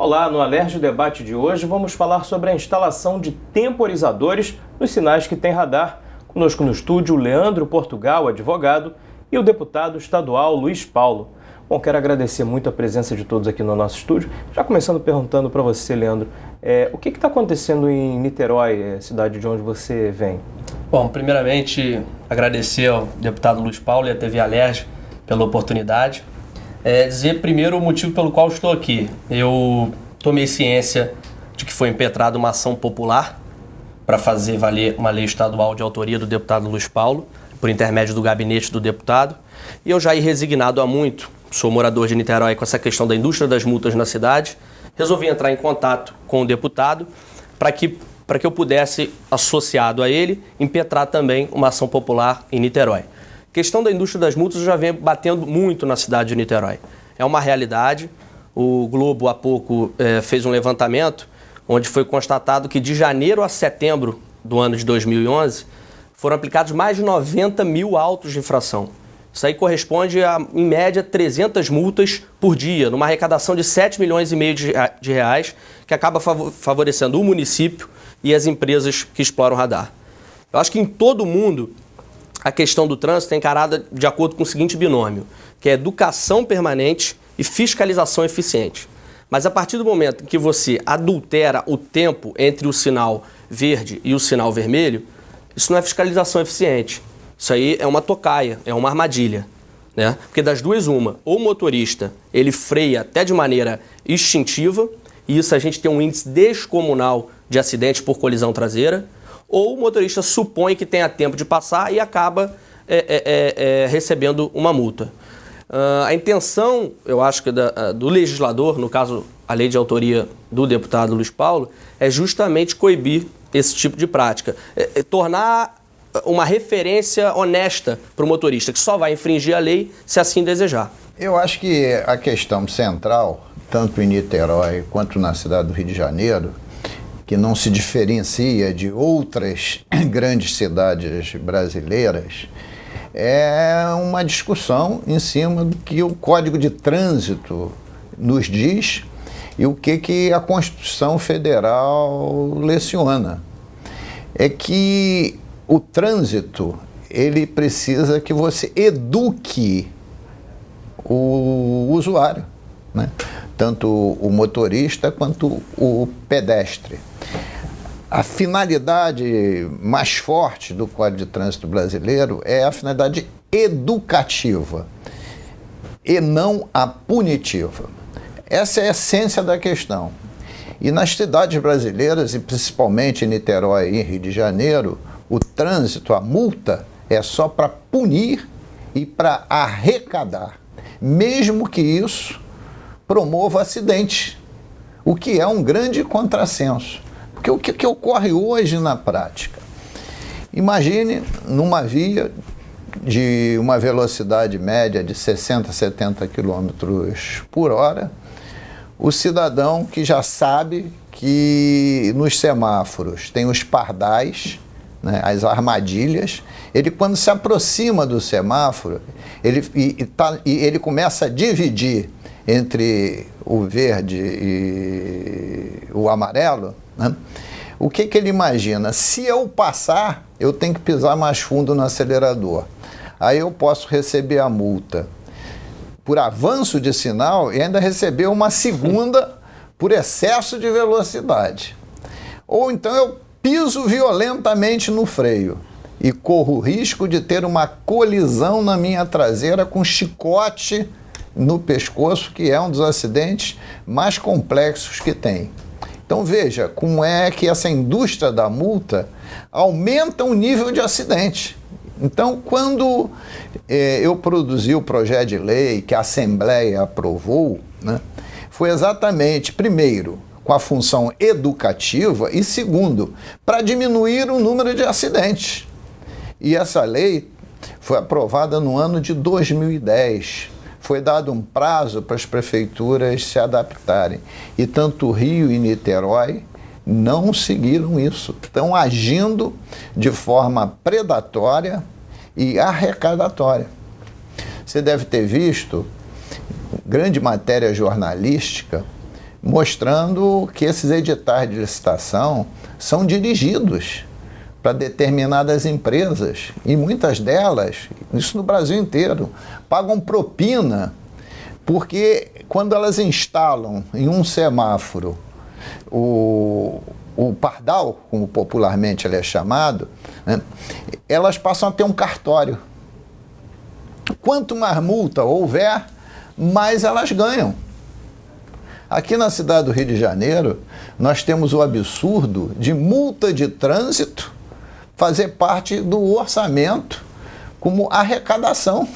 Olá, no Alerj Debate de hoje vamos falar sobre a instalação de temporizadores nos sinais que tem radar. Conosco no estúdio, Leandro Portugal, advogado, e o deputado estadual Luiz Paulo. Bom, quero agradecer muito a presença de todos aqui no nosso estúdio. Já começando perguntando para você, Leandro, o que está acontecendo em Niterói, cidade de onde você vem? Bom, primeiramente agradecer ao deputado Luiz Paulo e à TV Alerj pela oportunidade. Dizer primeiro o motivo pelo qual estou aqui. Eu tomei ciência de que foi impetrada uma ação popular para fazer valer uma lei estadual de autoria do deputado Luiz Paulo, por intermédio do gabinete do deputado, e eu já ia resignado há muito, sou morador de Niterói, com essa questão da indústria das multas na cidade, resolvi entrar em contato com o deputado para que eu pudesse, associado a ele, impetrar também uma ação popular em Niterói. A questão da indústria das multas já vem batendo muito na cidade de Niterói. É uma realidade. O Globo, há pouco, fez um levantamento onde foi constatado que de janeiro a setembro do ano de 2011 foram aplicados mais de 90 mil autos de infração. Isso aí corresponde a, em média, 300 multas por dia, numa arrecadação de 7 milhões e meio de reais, que acaba favorecendo o município e as empresas que exploram radar. Eu acho que em todo o mundo a questão do trânsito é encarada de acordo com o seguinte binômio, que é educação permanente e fiscalização eficiente. Mas a partir do momento em que você adultera o tempo entre o sinal verde e o sinal vermelho, isso não é fiscalização eficiente. Isso aí é uma tocaia, é uma armadilha, né? Porque das duas uma, ou o motorista ele freia até de maneira instintiva, e isso a gente tem um índice descomunal de acidentes por colisão traseira, ou o motorista supõe que tenha tempo de passar e acaba recebendo uma multa. A intenção, eu acho que do legislador, no caso a lei de autoria do deputado Luiz Paulo, é justamente coibir esse tipo de prática. Tornar uma referência honesta para o motorista, que só vai infringir a lei se assim desejar. Eu acho que a questão central, tanto em Niterói quanto na cidade do Rio de Janeiro, que não se diferencia de outras grandes cidades brasileiras, é uma discussão em cima do que o Código de Trânsito nos diz e o que a Constituição Federal leciona. É que o trânsito, ele precisa que você eduque o usuário, né? Tanto o motorista quanto o pedestre. A finalidade mais forte do Código de Trânsito brasileiro é a finalidade educativa e não a punitiva. Essa é a essência da questão. E nas cidades brasileiras, e principalmente em Niterói e Rio de Janeiro, o trânsito, a multa, é só para punir e para arrecadar, mesmo que isso promova acidentes, o que é um grande contrassenso. Porque o que ocorre hoje na prática? Imagine numa via de uma velocidade média de 60, 70 km por hora, o cidadão que já sabe que nos semáforos tem os pardais, né, as armadilhas, ele quando se aproxima do semáforo, ele começa a dividir entre o verde e o amarelo, né? O que ele imagina? Se eu passar, eu tenho que pisar mais fundo no acelerador. Aí eu posso receber a multa por avanço de sinal e ainda receber uma segunda por excesso de velocidade. Ou então eu piso violentamente no freio e corro o risco de ter uma colisão na minha traseira com chicote no pescoço, que é um dos acidentes mais complexos que tem. Então veja como é que essa indústria da multa aumenta o nível de acidente. Então, quando eu produzi o projeto de lei que a Assembleia aprovou, né, foi exatamente, primeiro, com a função educativa e, segundo, para diminuir o número de acidentes. E essa lei foi aprovada no ano de 2010. Foi dado um prazo para as prefeituras se adaptarem. E tanto Rio e Niterói não seguiram isso. Estão agindo de forma predatória e arrecadatória. Você deve ter visto grande matéria jornalística mostrando que esses editais de licitação são dirigidos para determinadas empresas, e muitas delas, isso no Brasil inteiro, pagam propina, porque quando elas instalam em um semáforo o pardal, como popularmente ele é chamado, né, elas passam a ter um cartório. Quanto mais multa houver, mais elas ganham. Aqui na cidade do Rio de Janeiro, nós temos o absurdo de multa de trânsito fazer parte do orçamento como arrecadação.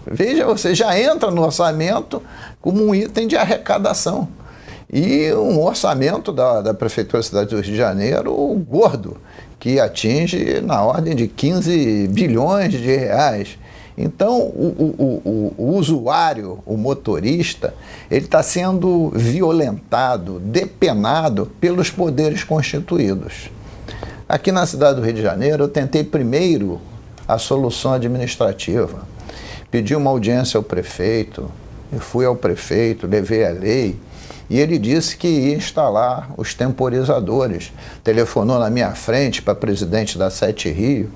Veja, você já entra no orçamento como um item de arrecadação. E um orçamento da Prefeitura da cidade do Rio de Janeiro gordo, que atinge na ordem de 15 bilhões de reais. Então, o usuário, o motorista, ele está sendo violentado, depenado pelos poderes constituídos. Aqui na cidade do Rio de Janeiro, eu tentei primeiro a solução administrativa. Pedi uma audiência ao prefeito, eu fui ao prefeito, levei a lei, e ele disse que ia instalar os temporizadores. Telefonou na minha frente para presidente da Sete Rio,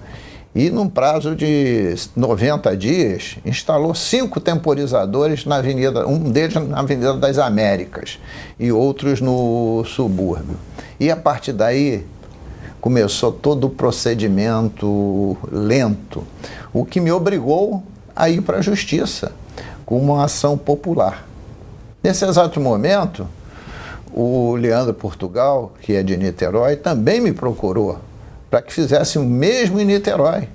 e num prazo de 90 dias, instalou 5 temporizadores na avenida, um deles na Avenida das Américas e outros no subúrbio. E a partir daí começou todo o procedimento lento, o que me obrigou a ir para a justiça com uma ação popular. Nesse exato momento, o Leandro Portugal, que é de Niterói, também me procurou para que fizesse o mesmo em Niterói.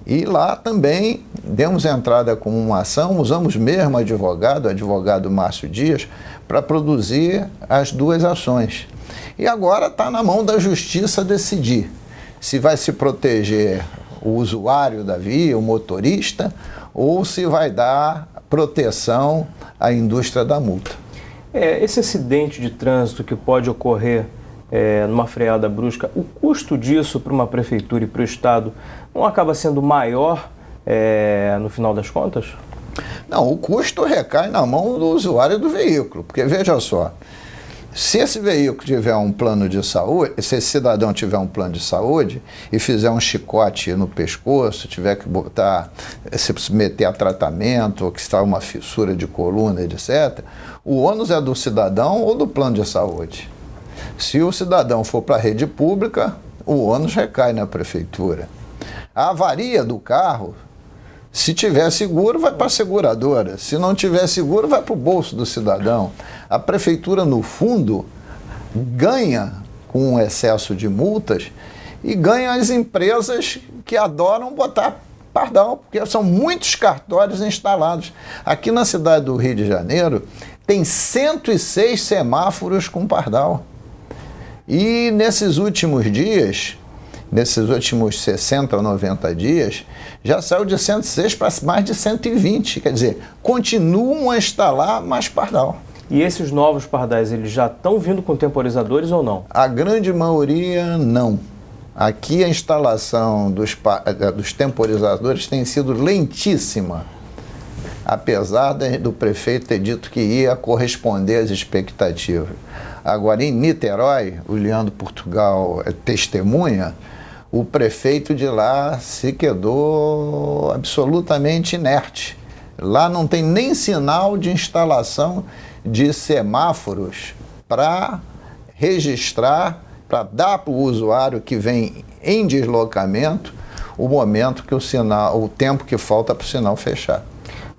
E lá também demos entrada com uma ação, usamos mesmo o advogado Márcio Dias, para produzir as duas ações. E agora está na mão da justiça decidir se vai se proteger o usuário da via, o motorista, ou se vai dar proteção à indústria da multa. Esse acidente de trânsito que pode ocorrer numa freada brusca, o custo disso para uma prefeitura e para o Estado não acaba sendo maior no final das contas? Não, o custo recai na mão do usuário do veículo, porque veja só, se esse veículo tiver um plano de saúde, se esse cidadão tiver um plano de saúde e fizer um chicote no pescoço, tiver que se submeter a tratamento, ou que está uma fissura de coluna, etc., o ônus é do cidadão ou do plano de saúde. Se o cidadão for para a rede pública, o ônus recai na prefeitura. A avaria do carro, se tiver seguro, vai para a seguradora. Se não tiver seguro, vai para o bolso do cidadão. A prefeitura, no fundo, ganha com um excesso de multas e ganha as empresas que adoram botar pardal, porque são muitos cartórios instalados. Aqui na cidade do Rio de Janeiro, tem 106 semáforos com pardal. E nesses últimos dias, nesses últimos 60 ou 90 dias, já saiu de 106 para mais de 120. Quer dizer, continuam a instalar mais pardal. E esses novos pardais, eles já estão vindo com temporizadores ou não? A grande maioria, não. Aqui a instalação dos temporizadores tem sido lentíssima, apesar do prefeito ter dito que ia corresponder às expectativas. Agora, em Niterói, o Leandro Portugal é testemunha, o prefeito de lá se quedou absolutamente inerte. Lá não tem nem sinal de instalação de semáforos para registrar, para dar para o usuário que vem em deslocamento o momento que o tempo que falta para o sinal fechar.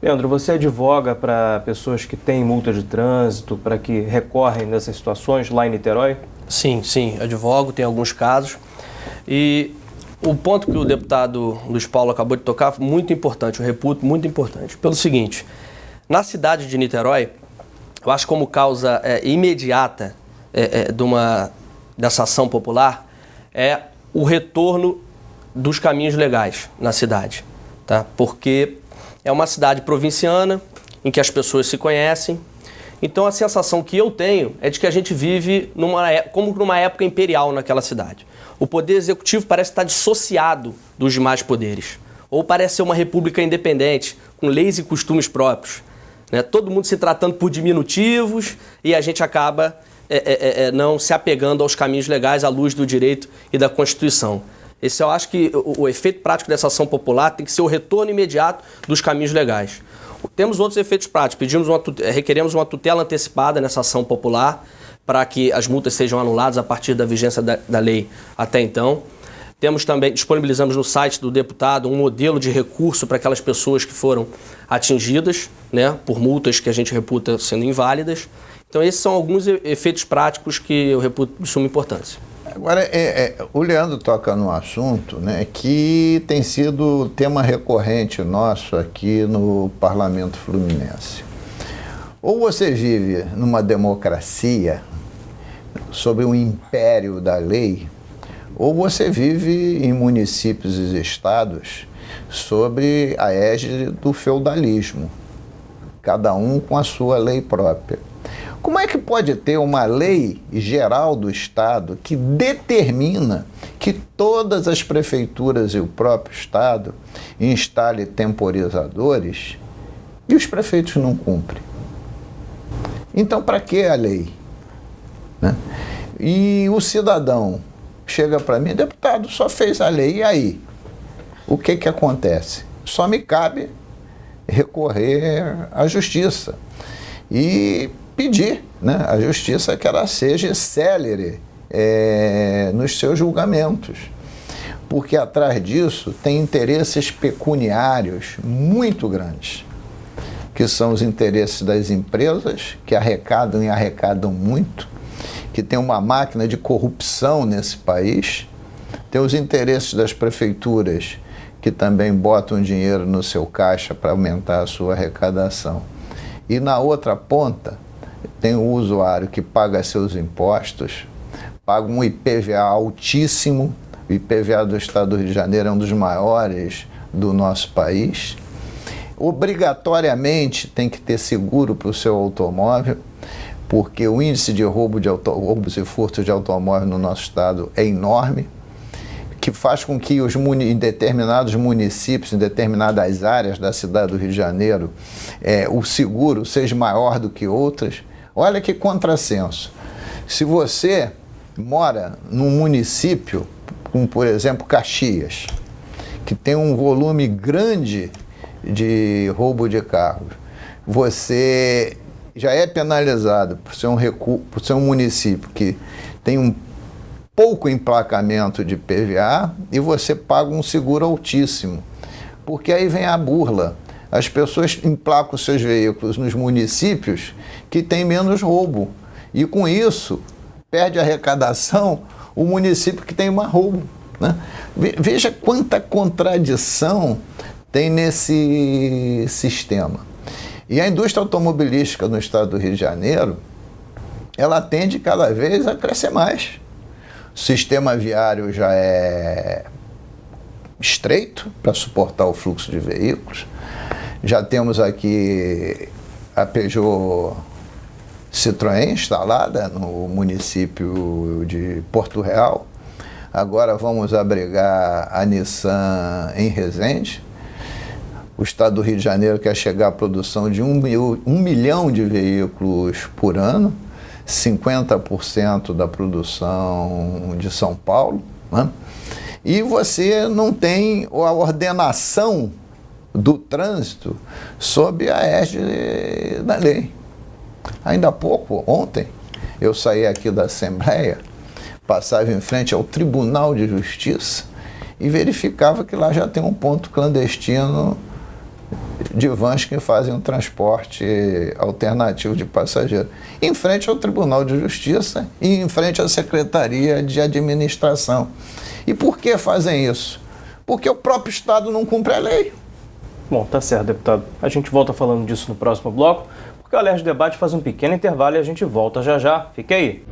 Leandro, você advoga para pessoas que têm multa de trânsito, para que recorrem nessas situações lá em Niterói? Sim, advogo, tem alguns casos. E o ponto que o deputado Luiz Paulo acabou de tocar, muito importante, eu reputo, muito importante. Pelo seguinte, na cidade de Niterói, eu acho como causa imediata dessa ação popular é o retorno dos caminhos legais na cidade, tá? Porque é uma cidade provinciana em que as pessoas se conhecem. Então a sensação que eu tenho é de que a gente vive como numa época imperial naquela cidade. O poder executivo parece estar dissociado dos demais poderes. Ou parece ser uma república independente, com leis e costumes próprios. né? Todo mundo se tratando por diminutivos e a gente acaba não se apegando aos caminhos legais à luz do direito e da Constituição. Esse eu acho que o efeito prático dessa ação popular tem que ser o retorno imediato dos caminhos legais. Temos outros efeitos práticos. Requeremos uma tutela antecipada nessa ação popular para que as multas sejam anuladas a partir da vigência da lei até então. Disponibilizamos no site do deputado um modelo de recurso para aquelas pessoas que foram atingidas, né, por multas que a gente reputa sendo inválidas. Então, esses são alguns efeitos práticos que eu reputo de suma importância. Agora, o Leandro toca num assunto, né, que tem sido tema recorrente nosso aqui no Parlamento Fluminense. Ou você vive numa democracia sob um império da lei, ou você vive em municípios e estados sob a égide do feudalismo, cada um com a sua lei própria. Como é que pode ter uma lei geral do Estado que determina que todas as prefeituras e o próprio Estado instalem temporizadores e os prefeitos não cumprem? Então, para que a lei? Né? E o cidadão chega para mim, deputado, só fez a lei, e aí? O que acontece? Só me cabe recorrer à justiça e pedir, né, à justiça que ela seja célere nos seus julgamentos, porque atrás disso tem interesses pecuniários muito grandes, que são os interesses das empresas, que arrecadam e arrecadam muito, que tem uma máquina de corrupção nesse país, tem os interesses das prefeituras, que também botam dinheiro no seu caixa para aumentar a sua arrecadação. E na outra ponta, tem o usuário que paga seus impostos, paga um IPVA altíssimo. O IPVA do Estado do Rio de Janeiro é um dos maiores do nosso país. Obrigatoriamente tem que ter seguro para o seu automóvel, porque o índice de roubos e furtos de automóvel no nosso estado é enorme, que faz com que em determinados municípios, em determinadas áreas da cidade do Rio de Janeiro, o seguro seja maior do que outras. Olha que contrassenso. Se você mora num município, como por exemplo Caxias, que tem um volume grande de roubo de carros, você já é penalizado por ser um município que tem um pouco emplacamento de PVA e você paga um seguro altíssimo. Porque aí vem a burla. As pessoas emplacam seus veículos nos municípios que têm menos roubo. E com isso, perde a arrecadação o município que tem mais roubo, né? Veja quanta contradição tem nesse sistema. E a indústria automobilística no estado do Rio de Janeiro, ela tende cada vez a crescer mais. O sistema viário já é estreito para suportar o fluxo de veículos. Já temos aqui a Peugeot Citroën instalada no município de Porto Real. Agora vamos abrigar a Nissan em Resende. O estado do Rio de Janeiro quer chegar à produção de 1 milhão de veículos por ano, 50% da produção de São Paulo, né? E você não tem a ordenação do trânsito sob a égide da lei. Ainda há pouco, ontem, eu saí aqui da Assembleia, passava em frente ao Tribunal de Justiça e verificava que lá já tem um ponto clandestino de vans que fazem um transporte alternativo de passageiro, em frente ao Tribunal de Justiça e em frente à Secretaria de Administração. E por que fazem isso? Porque o próprio Estado não cumpre a lei. Bom, tá certo, deputado. A gente volta falando disso no próximo bloco, porque o Alerj Debate faz um pequeno intervalo e a gente volta já já. Fique aí.